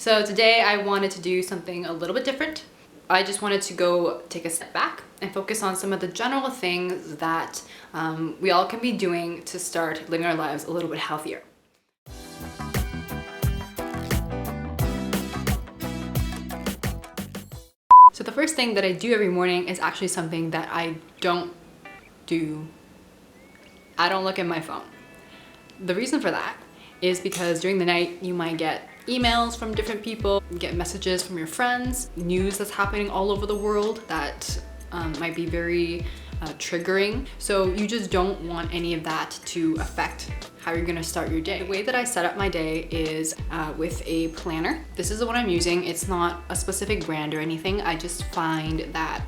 So today I wanted to do something a little bit different. I just wanted to go take a step back and focus on some of the general things that we all can be doing to start living our lives a little bit healthier. So the first thing that I do every morning is actually something that I don't do. I don't look at my phone. The reason for that is because during the night you might get emails from different people, get messages from your friends, news that's happening all over the world that might be very triggering. So you just don't want any of that to affect how you're gonna start your day. The way that I set up my day is with a planner. This is the one I'm using. It's not a specific brand or anything. I just find that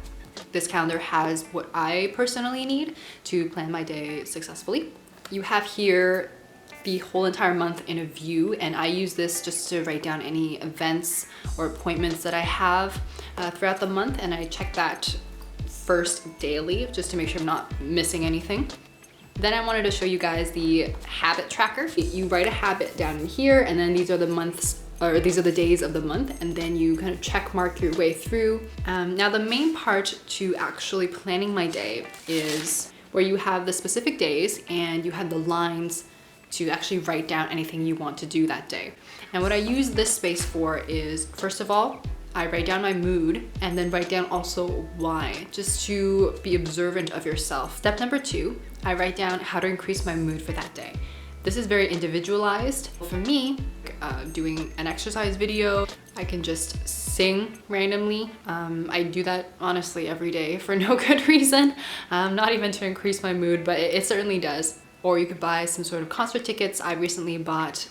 this calendar has what I personally need to plan my day successfully. You have here the whole entire month in a view, and I use this just to write down any events or appointments that I have throughout the month, and I check that first daily just to make sure I'm not missing anything. Then I wanted to show you guys the habit tracker. You write a habit down in here, and then these are the months, or these are the days of the month, and then you kind of check mark your way through. Now the main part to actually planning my day is where you have the specific days and you have the lines to actually write down anything you want to do that day. And what I use this space for is, first of all, I write down my mood and then write down also why, just to be observant of yourself. Step number 2, I write down how to increase my mood for that day. This is very individualized. For me, doing an exercise video, I can just sing randomly. I do that honestly every day for no good reason, not even to increase my mood, but it certainly does. Or you could buy some sort of concert tickets. I recently bought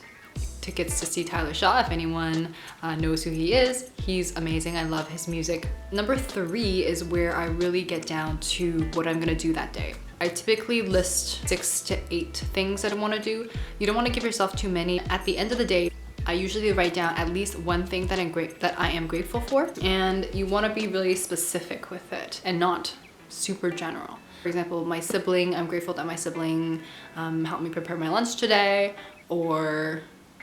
tickets to see Tyler Shaw. If anyone knows who he is, he's amazing. I love his music. Number 3 is where I really get down to what I'm gonna do that day. I typically list 6 to 8 things that I wanna do. You don't wanna give yourself too many. At the end of the day, I usually write down at least one thing that I am grateful for, and you wanna be really specific with it and not super general. For example, my sibling, I'm grateful that my sibling helped me prepare my lunch today, or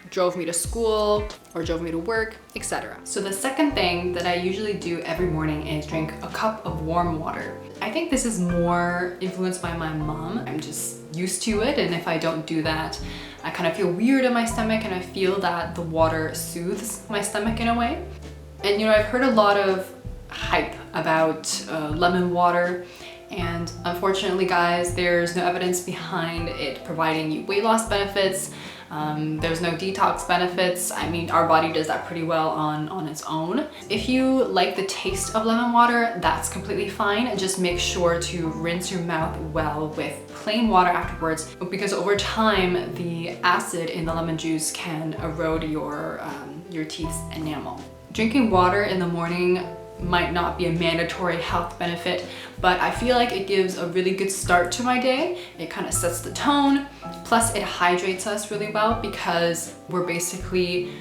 drove me to school, or drove me to work, etc. So the second thing that I usually do every morning is drink a cup of warm water. I think this is more influenced by my mom. I'm just used to it, and if I don't do that, I kind of feel weird in my stomach, and I feel that the water soothes my stomach in a way. And you know, I've heard a lot of hype about lemon water, and unfortunately guys, there's no evidence behind it providing you weight loss benefits. There's no detox benefits. I mean, our body does that pretty well on its own. If you like the taste of lemon water, that's completely fine. Just make sure to rinse your mouth well with plain water afterwards, because over time, the acid in the lemon juice can erode your teeth's enamel. Drinking water in the morning might not be a mandatory health benefit, but I feel like it gives a really good start to my day. It kind of sets the tone, plus it hydrates us really well because we're basically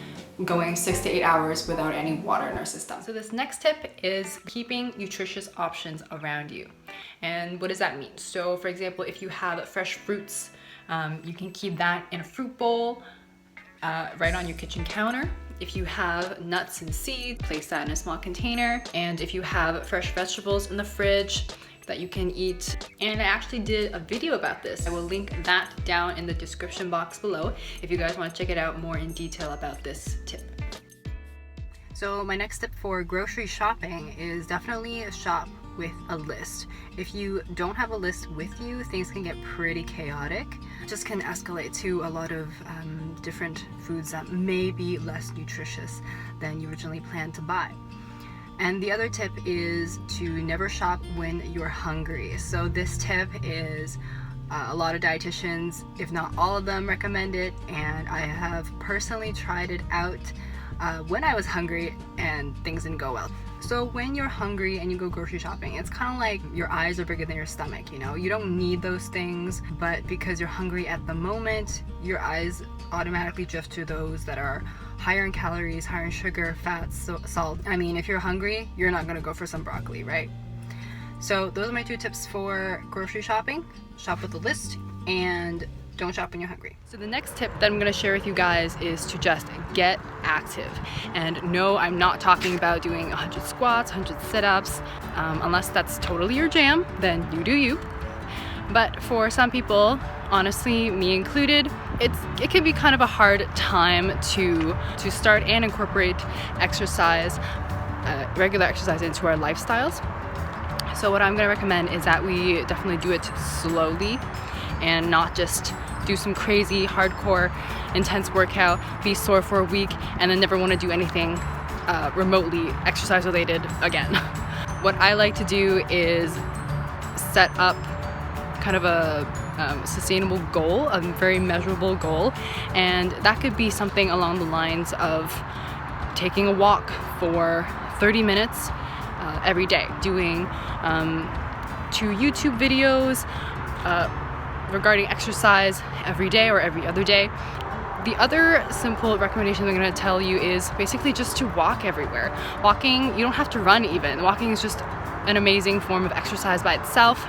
going 6 to 8 hours without any water in our system. So this next tip is keeping nutritious options around you. And what does that mean? So for example, if you have fresh fruits, you can keep that in a fruit bowl right on your kitchen counter. If you have nuts and seeds, place that in a small container. And if you have fresh vegetables in the fridge that you can eat, and I actually did a video about this. I will link that down in the description box below if you guys want to check it out more in detail about this tip. So my next tip for grocery shopping is definitely shop with a list. If you don't have a list with you, things can get pretty chaotic. It just can escalate to a lot of different foods that may be less nutritious than you originally planned to buy. And the other tip is to never shop when you're hungry. So this tip is a lot of dietitians, if not all of them, recommend it, and I have personally tried it out when I was hungry and things didn't go well. So when you're hungry and you go grocery shopping, it's kind of like your eyes are bigger than your stomach, you know? You don't need those things, but because you're hungry at the moment, your eyes automatically drift to those that are higher in calories, higher in sugar, fats, salt. I mean, if you're hungry, you're not gonna go for some broccoli, right? So those are my 2 tips for grocery shopping. Shop with a list and don't shop when you're hungry. So the next tip that I'm gonna share with you guys is to just get active. And no, I'm not talking about doing 100 squats, 100 sit-ups, unless that's totally your jam, then you do you. But for some people, honestly, me included, it can be kind of a hard time to start and incorporate exercise, regular exercise into our lifestyles. So what I'm gonna recommend is that we definitely do it slowly and not just do some crazy, hardcore, intense workout, be sore for a week, and then never wanna do anything remotely exercise related again. What I like to do is set up kind of a sustainable goal, a very measurable goal, and that could be something along the lines of taking a walk for 30 minutes every day, doing 2 YouTube videos regarding exercise every day or every other day. The other simple recommendation I'm going to tell you is basically just to walk everywhere. Walking, you don't have to run even. Walking is just an amazing form of exercise by itself.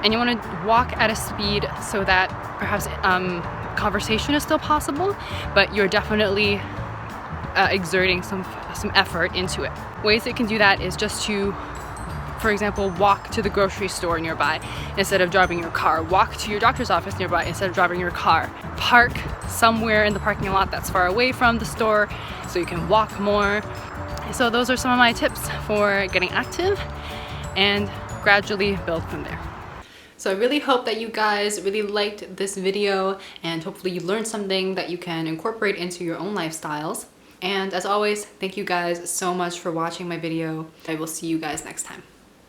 And you want to walk at a speed so that perhaps conversation is still possible, but you're definitely exerting some effort into it. Ways that you can do that is just to, for example, walk to the grocery store nearby instead of driving your car. Walk to your doctor's office nearby instead of driving your car. Park somewhere in the parking lot that's far away from the store so you can walk more. So those are some of my tips for getting active and gradually build from there. So I really hope that you guys really liked this video and hopefully you learned something that you can incorporate into your own lifestyles. And as always, thank you guys so much for watching my video. I will see you guys next time.